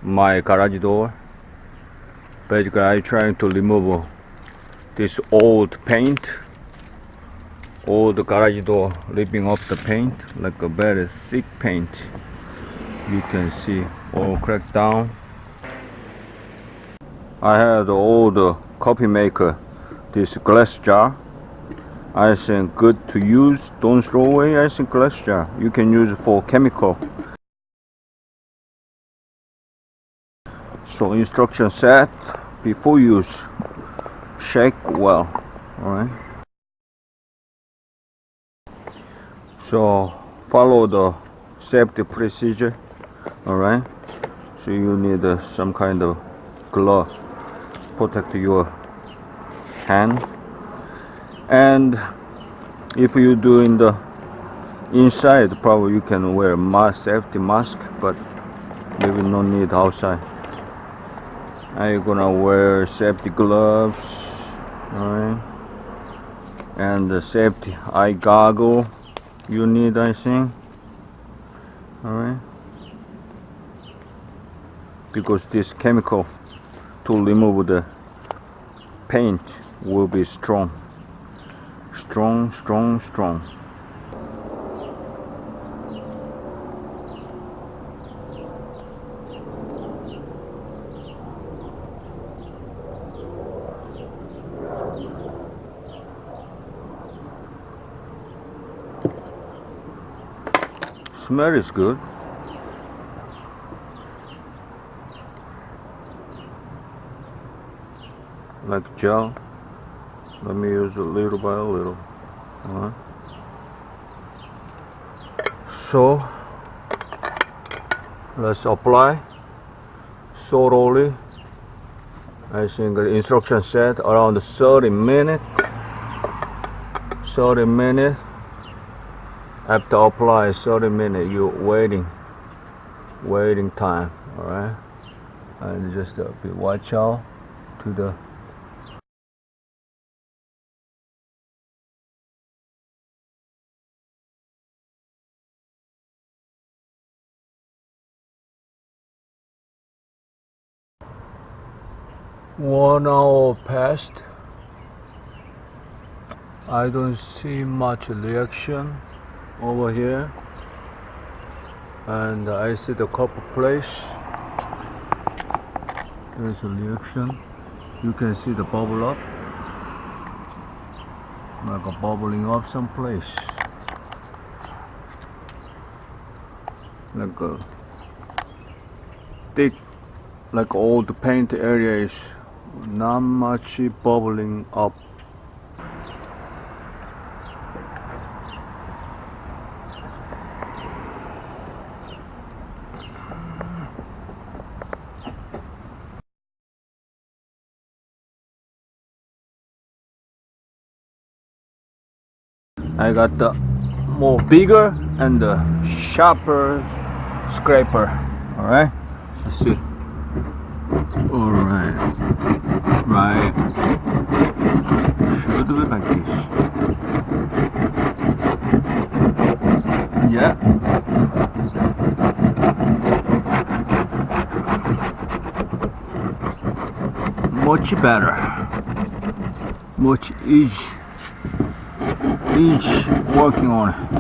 my garage door. Basically, I'm trying to remove this old paint, old garage door, ripping off the paint, like a very thick paint. You can see all cracked down. I had the old coffee maker, this glass jar. I think good to use, don't throw away. I think glass jar you can use it for chemical. So instruction set, before use, shake well. Alright, so follow the safety procedure. Alright, so you need some kind of glove protect your hand, and if you do in the inside, probably you can wear mask, safety mask, but maybe no need outside. I'm gonna wear safety gloves, alright, and the safety eye goggle you need, I think. Alright, because this chemical to remove the paint will be strong. Smell is good. Like gel. Let me use it little by little. So let's apply thoroughly. I think the instruction said around 30 minutes. 30 minutes. After apply 30 minutes, you waiting time. Alright, and just be watch out to the One hour passed. I don't see much reaction over here, and I see the copper place. There's a reaction. You can see the bubble up, like a bubbling up someplace, like a thick, like all the paint area is not much bubbling up. I got the more bigger and the sharper scraper. Alright, let's see. Alright, right, should do it like this. Yeah, much better, much easy working on it.